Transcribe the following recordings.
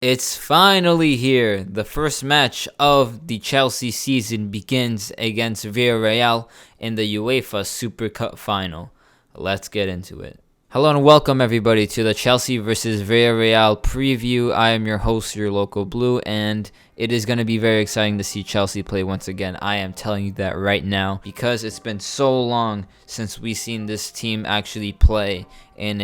It's finally here. The first match of the Chelsea season begins against Villareal in the UEFA Super Cup final. Let's get into it. Hello and welcome everybody to the Chelsea versus Villareal preview. I am your host, your local blue, and it is going to be very exciting to see Chelsea play once again. I am telling you that right now because it's been so long since we've seen this team actually play in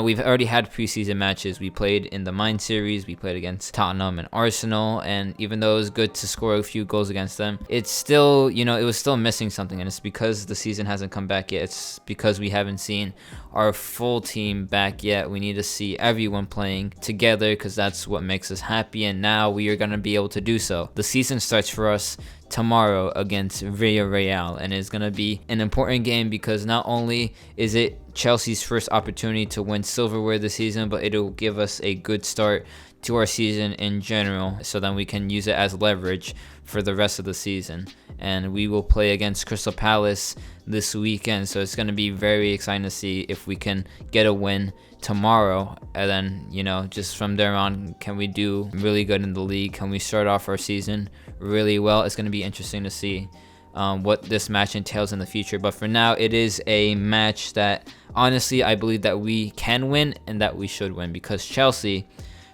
we've already had preseason matches. We played in the Mind series, we played against Tottenham and Arsenal, and even though it was good to score a few goals against them, it's still, it was still missing something, and it's because the season hasn't come back yet. It's because we haven't seen our full team back yet. We need to see everyone playing together because that's what makes us happy, and now we are going to be able to do so. The season starts for us tomorrow against Villareal, and it's going to be an important game because not only is it Chelsea's first opportunity to win silverware this season, but it'll give us a good start to our season in general, so then we can use it as leverage for the rest of the season. And we will play against Crystal Palace this weekend, so it's going to be very exciting to see if we can get a win tomorrow, and then just from there on, can we do really good in the league? Can we start off our season really well? It's going to be interesting to see what this match entails in the future. But for now, it is a match that honestly I believe that we can win and that we should win, because Chelsea,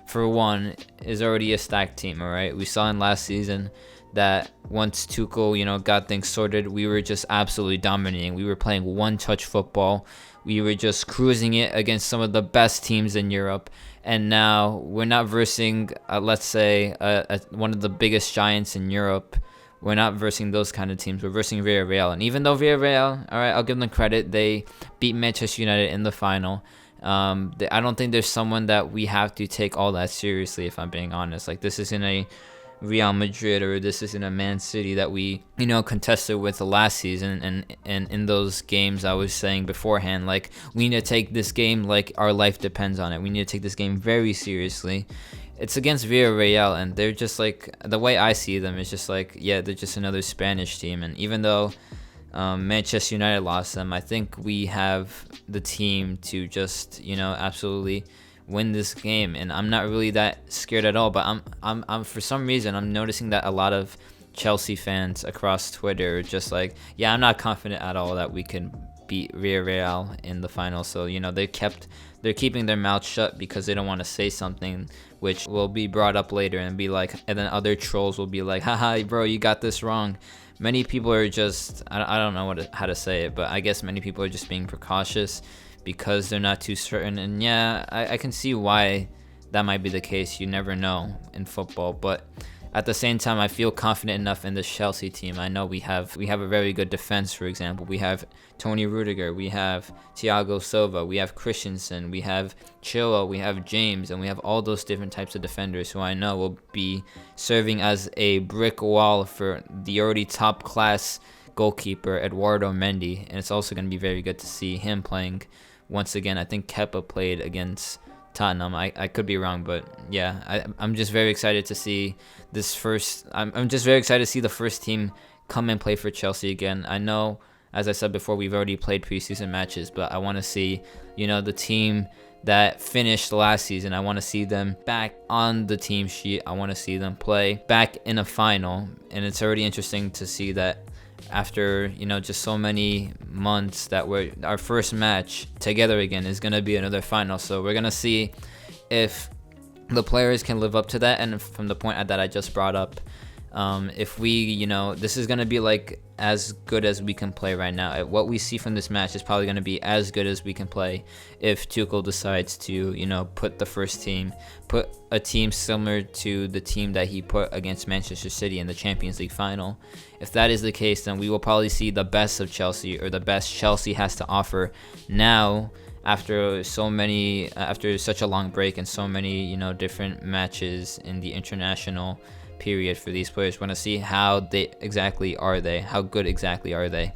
for one, is already a stacked team. All right, we saw in last season that once Tuchel got things sorted, we were just absolutely dominating. We were playing one-touch football. We were just cruising it against some of the best teams in Europe. And now we're not versing, let's say, one of the biggest giants in Europe. We're not versing those kind of teams. We're versing Villareal. And even though Villareal, all right, I'll give them credit, they beat Manchester United in the final. I don't think there's someone that we have to take all that seriously, if I'm being honest. Like, this isn't a Real Madrid, or this isn't a Man City that we contested with the last season. And in those games, I was saying beforehand, like, we need to take this game like our life depends on it. We need to take this game very seriously. It's against Villareal, and they're just like, the way I see them is just like, yeah, they're just another Spanish team. And even though Manchester United lost them, I think we have the team to just absolutely win this game, and I'm not really that scared at all. But I'm for some reason I'm noticing that a lot of Chelsea fans across Twitter are just like, yeah, I'm not confident at all that we can beat Villareal in the final. So they're keeping their mouth shut because they don't want to say something which will be brought up later and be like, and then other trolls will be like, haha, bro, you got this wrong. Many people are just, I don't know how to say it, but I guess many people are just being precautious because they're not too certain. And yeah, I can see why that might be the case. You never know in football, but at the same time, I feel confident enough in this Chelsea team. I know we have a very good defense. For example, we have Tony Rudiger, we have Thiago Silva, we have Christensen, we have Chilwell, we have James, and we have all those different types of defenders who I know will be serving as a brick wall for the already top class goalkeeper Eduardo Mendy. And it's also going to be very good to see him playing once again. I think Kepa played against Tottenham. I could be wrong, but yeah, I'm just very excited to see this first. I'm just very excited to see the first team come and play for Chelsea again. I know, as I said before, we've already played preseason matches, but I want to see the team that finished last season. I want to see them back on the team sheet. I want to see them play back in a final, and it's already interesting to see that after just so many months that our first match together again is going to be another final. So we're going to see if the players can live up to that. And from the point that I just brought up, if we this is going to be like as good as we can play right now. What we see from this match is probably going to be as good as we can play if Tuchel decides to put a team similar to the team that he put against Manchester City in the Champions League final. If that is the case, then we will probably see the best of Chelsea, or the best Chelsea has to offer now, after such a long break and so many different matches in the international period for these players. We want to see how good exactly are they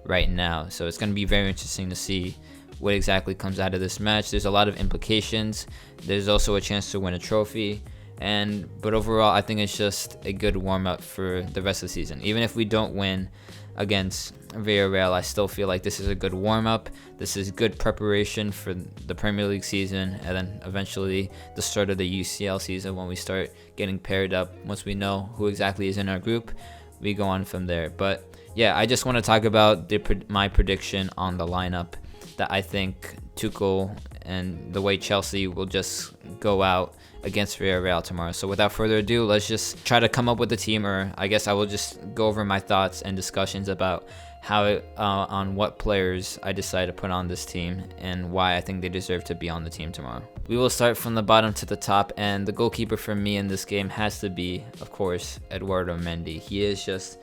right now. So it's going to be very interesting to see what exactly comes out of this match. There's a lot of implications. There's also a chance to win a trophy, But overall, I think it's just a good warm-up for the rest of the season. Even if we don't win against Villareal, I still feel like this is a good warm-up. This is good preparation for the Premier League season, and then eventually the start of the UCL season when we start getting paired up. Once we know who exactly is in our group, we go on from there. But yeah, I just want to talk about my prediction on the lineup, that I think Tuchel and the way Chelsea will just go out against Villareal tomorrow. So without further ado, let's just try to come up with a team, or I guess I will just go over my thoughts and discussions about how on what players I decide to put on this team and why I think they deserve to be on the team tomorrow. We will start from the bottom to the top, and the goalkeeper for me in this game has to be, of course, Eduardo Mendy. He is just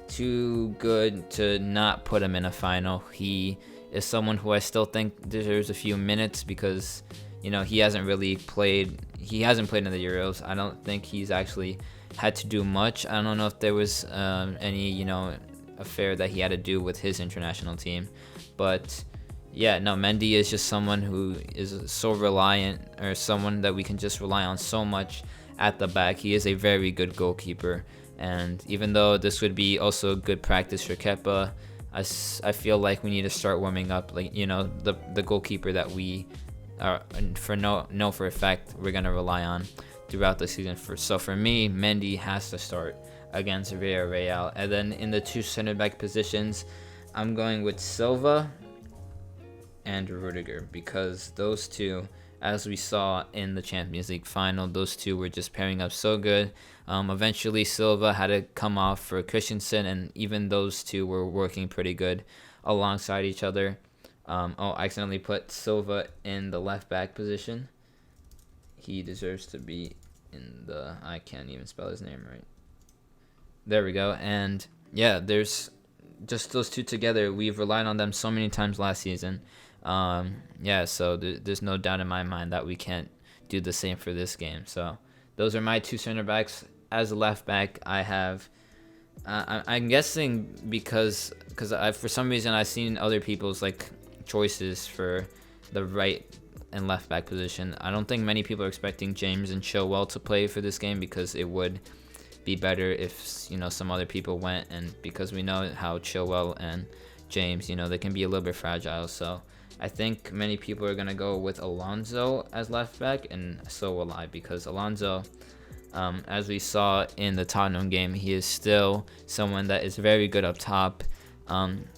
too good to not put him in a final. He is someone who I still think deserves a few minutes because, you know, he hasn't played in the Euros. I don't think he's actually had to do much. I don't know if there was any, you know, affair that he had to do with his international team. But yeah, no, Mendy is just someone who is so reliant, or someone that we can just rely on so much at the back. He is a very good goalkeeper. And even though this would be also good practice for Kepa, I feel like we need to start warming up, like, you know, the goalkeeper that we are for a fact we're gonna rely on throughout the season. So for me, Mendy has to start against Villareal. And then in the two center back positions, I'm going with Silva and Rudiger, because those two, as we saw in the Champions League final, those two were just pairing up so good. Eventually Silva had to come off for Christensen, and even those two were working pretty good alongside each other. I accidentally put Silva in the left back position. He deserves to be in the, I can't even spell his name right. There we go. And yeah, there's just those two together. We've relied on them so many times last season. So there's no doubt in my mind that we can't do the same for this game. So those are my two center backs. As a left back, I have, I'm guessing because for some reason I've seen other people's like choices for the right and left back position. I don't think many people are expecting James and Chilwell to play for this game, because it would be better if, you know, some other people went, and because we know how Chilwell and James, you know, they can be a little bit fragile. So I think many people are going to go with Alonso as left back, and so will I, because Alonso, as we saw in the Tottenham game, he is still someone that is very good up top.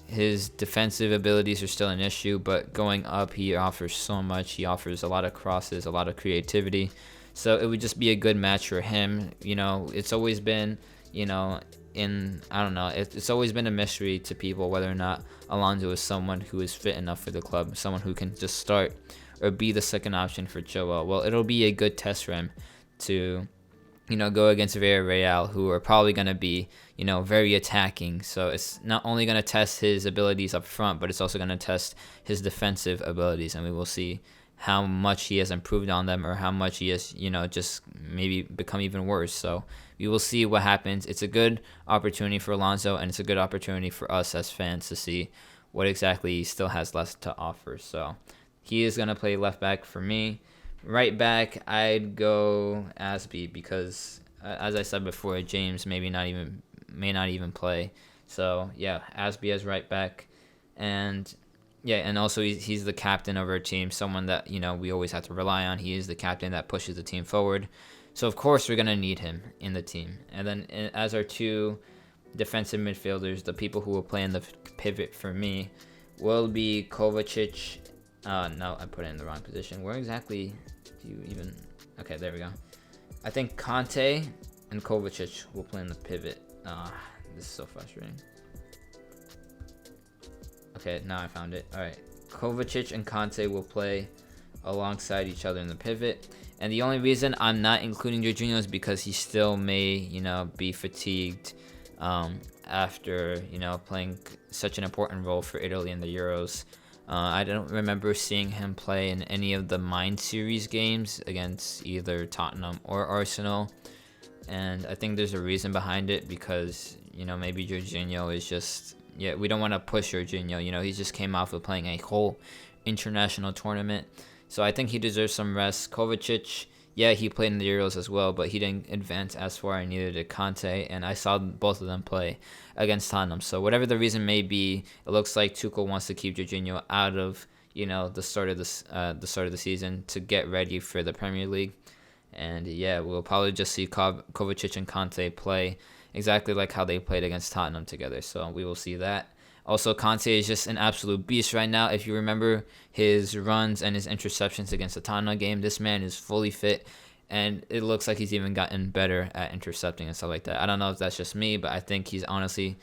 His defensive abilities are still an issue, but going up, he offers so much. He offers a lot of crosses, a lot of creativity. So it would just be a good match for him. You know, it's always been, you know, it's always been a mystery to people whether or not Alonso is someone who is fit enough for the club, someone who can just start or be the second option for Chilwell. Well, it'll be a good test for him to, you know, go against Villareal, who are probably going to be, you know, very attacking. So it's not only going to test his abilities up front, but it's also going to test his defensive abilities, and we will see how much he has improved on them, or how much he has, you know, just maybe become even worse. So we will see what happens. It's a good opportunity for Alonso, and it's a good opportunity for us as fans to see what exactly he still has left to offer. So he is going to play left back for me. Right back, I'd go Asby, because as I said before, James may not even play. So yeah, Asby as right back. And yeah, and also he's the captain of our team, someone that, you know, we always have to rely on. He is the captain that pushes the team forward. So of course we're going to need him in the team. And then as our two defensive midfielders, the people who will play in the pivot for me will be Kovacic. No, I put it in the wrong position. Where exactly do you even... Okay, there we go. I think Conte and Kovacic will play in the pivot. This is so frustrating. Okay, now I found it. All right, Kovacic and Conte will play alongside each other in the pivot. And the only reason I'm not including Jorginho is because he still may, you know, be fatigued after, you know, playing such an important role for Italy in the Euros. I don't remember seeing him play in any of the Mind Series games against either Tottenham or Arsenal. And I think there's a reason behind it, because, you know, maybe Jorginho is just... Yeah, we don't want to push Jorginho. You know, he just came off of playing a whole international tournament. So I think he deserves some rest. Kovacic, Yeah, he played in the Euros as well, but he didn't advance as far, and neither did Conte. And I saw both of them play against Tottenham. So whatever the reason may be, it looks like Tuchel wants to keep Jorginho out of the start of the season to get ready for the Premier League. And yeah, we'll probably just see Kovacic and Conte play exactly like how they played against Tottenham together. So we will see that. Also, Conte is just an absolute beast right now. If you remember his runs and his interceptions against the Tottenham game, this man is fully fit, and it looks like he's even gotten better at intercepting and stuff like that. I don't know if that's just me, but I think he's honestly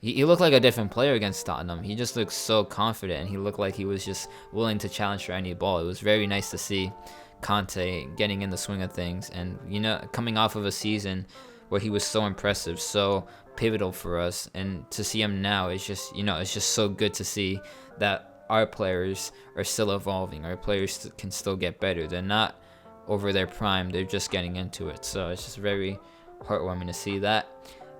he looked like a different player against Tottenham. He just looked so confident, and he looked like he was just willing to challenge for any ball. It was very nice to see Conte getting in the swing of things, and coming off of a season where he was so impressive, so pivotal for us, and to see him now is just it's just so good to see that our players are still evolving. Our players can still get better. They're not over their prime. They're just getting into it. So it's just very heartwarming to see that.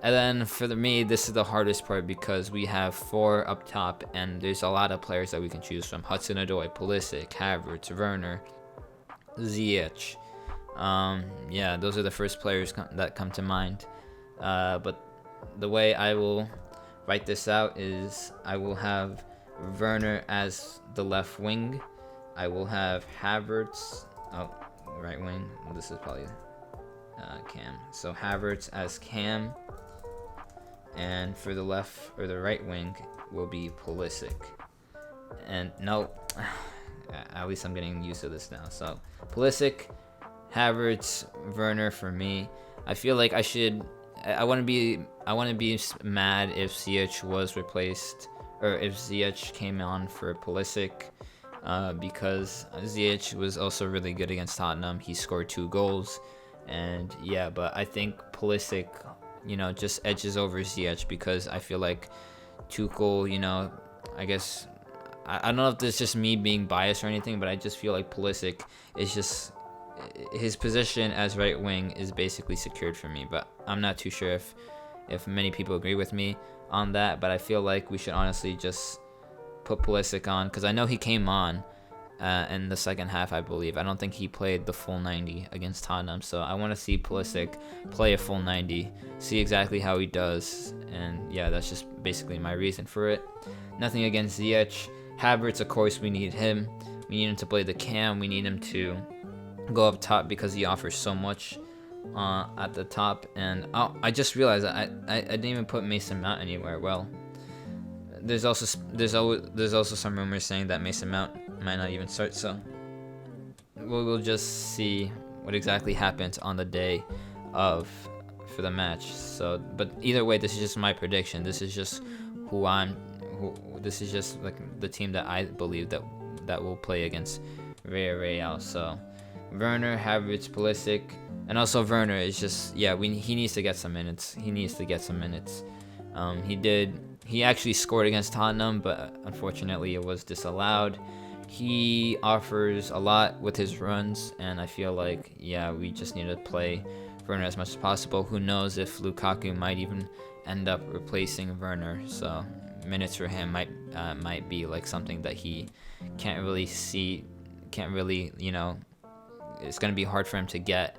And then for me, this is the hardest part because we have 4 up top, and there's a lot of players that we can choose from: Hudson-Odoi, Pulisic, Havertz, Werner, Ziyech. Yeah, those are the first players that come to mind. But the way I will write this out is I will have Werner as the left wing. I will have Havertz, right wing. This is probably Cam. So Havertz as Cam, and for the left or the right wing will be Pulisic. And no, at least I'm getting used to this now. So Pulisic, Havertz, Werner for me. I feel like I want to be mad if Ziyech was replaced, or if Ziyech came on for Pulisic, because Ziyech was also really good against Tottenham. He scored 2 goals, and yeah, but I think Pulisic, just edges over Ziyech because I feel like Tuchel, I guess I don't know if this is just me being biased or anything, but I just feel like Pulisic is just, his position as right wing is basically secured for me. But I'm not too sure if many people agree with me on that. But I feel like we should honestly just put Pulisic on, because I know he came on in the second half, I believe. I don't think he played the full 90 against Tottenham, so I want to see Pulisic play a full 90, see exactly how he does. And yeah, that's just basically my reason for it. Nothing against Ziyech. Havertz, of course, we need him. We need him to play the cam. We need him to go up top because he offers so much at the top. And I just realized that I didn't even put Mason Mount anywhere. Well, there's also some rumors saying that Mason Mount might not even start. So we'll just see what exactly happens on the day for the match. So, but either way, this is just my prediction. This is just this is just like the team that I believe that will play against Villareal. So Werner, Havertz, Pulisic, and also Werner is just, he needs to get some minutes. He actually scored against Tottenham, but unfortunately it was disallowed. He offers a lot with his runs, and I feel like we just need to play Werner as much as possible. Who knows if Lukaku might even end up replacing Werner? So minutes for him might be like something that he can't really, it's going to be hard for him to get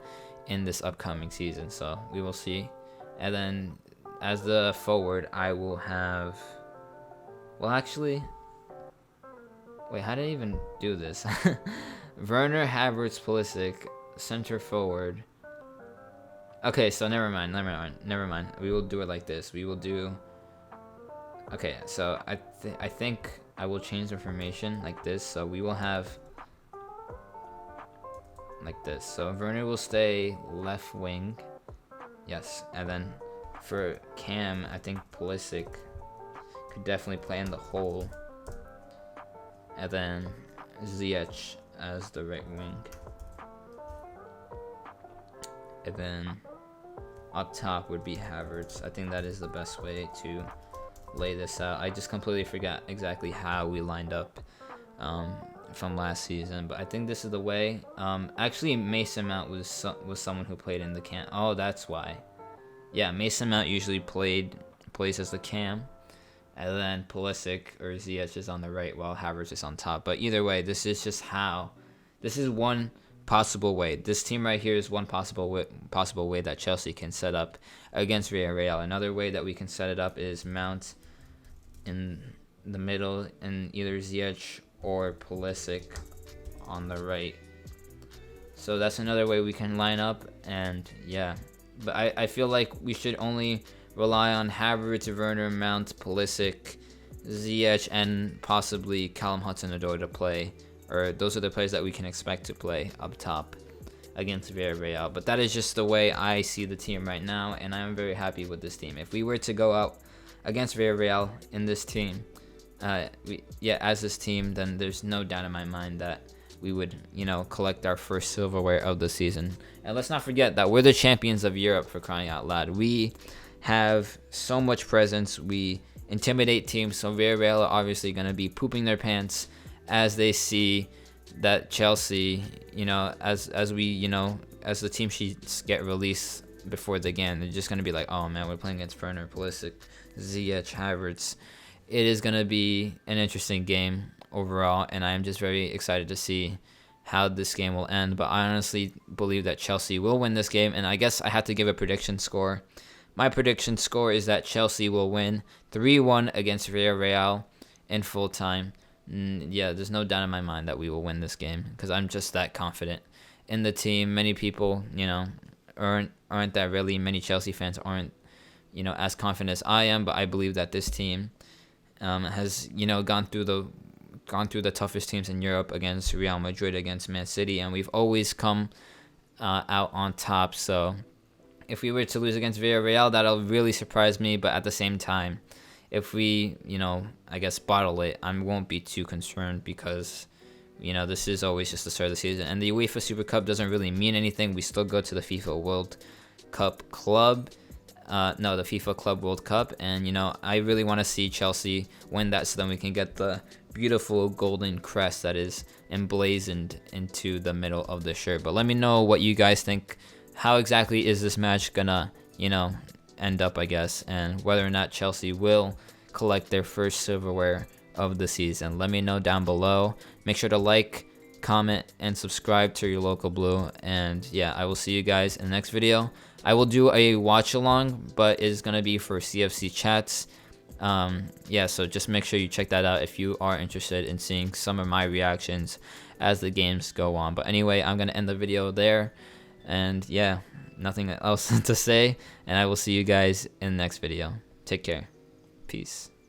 in this upcoming season. So we will see. And then as the forward, I will have, well, actually, wait, how did I even do this? Werner, Havertz, Pulisic, center forward. Okay, so never mind. We will do it like this. We will do, okay, so I think I will change the formation like this. So we will have like this. So Werner will stay left wing. Yes, and then for Cam, I think Pulisic could definitely play in the hole. And then Ziyech as the right wing. And then up top would be Havertz. I think that is the best way to lay this out. I just completely forgot exactly how we lined up from last season, but I think this is the way. Actually, Mason Mount was someone who played in the cam. Oh, that's why. Yeah, Mason Mount usually plays as the cam, and then Pulisic or Ziyech is on the right while Havertz is on top. But either way, this is just how. This is one possible way. This team right here is one possible way that Chelsea can set up against Villareal. Another way that we can set it up is Mount in the middle and either Ziyech or Pulisic on the right. So that's another way we can line up, and yeah. But I feel like we should only rely on Havertz, Werner, Mount, Pulisic, Ziyech, and possibly Callum Hudson-Odoi to play. Or those are the players that we can expect to play up top against Villareal. But that is just the way I see the team right now, and I'm very happy with this team. If we were to go out against Villareal in this team, as this team, then there's no doubt in my mind that we would, collect our first silverware of the season. And let's not forget that we're the champions of Europe, for crying out loud. We have so much presence. We intimidate teams. So Villareal are obviously going to be pooping their pants as they see that Chelsea, as the team sheets get released before the game, they're just going to be like, oh man, we're playing against Werner, Pulisic, Ziyech, Havertz. It is going to be an interesting game overall, and I am just very excited to see how this game will end. But I honestly believe that Chelsea will win this game, and I guess I have to give a prediction score. My prediction score is that Chelsea will win 3-1 against Villareal in full time. Yeah, there's no doubt in my mind that we will win this game because I'm just that confident in the team. Many people, aren't that really. Many Chelsea fans aren't, as confident as I am. But I believe that this team has, gone through the toughest teams in Europe against Real Madrid, against Man City, and we've always come out on top. So if we were to lose against Villareal, that'll really surprise me. But at the same time, if we, I guess bottle it, I won't be too concerned because, this is always just the start of the season. And the UEFA Super Cup doesn't really mean anything. We still go to the FIFA World Cup Club. The FIFA Club World Cup. And, I really want to see Chelsea win that so then we can get the beautiful golden crest that is emblazoned into the middle of the shirt. But let me know what you guys think. How exactly is this match gonna, end up, I guess, and whether or not Chelsea will collect their first silverware of the season. Let me know down below. Make sure to like, comment, and subscribe to your local blue. And yeah, I will see you guys in the next video. I will do a watch along, but it's gonna be for CFC chats. So just make sure you check that out if you are interested in seeing some of my reactions as the games go on. But anyway, I'm gonna end the video there, and yeah, nothing else to say, and I will see you guys in the next video. Take care. Peace.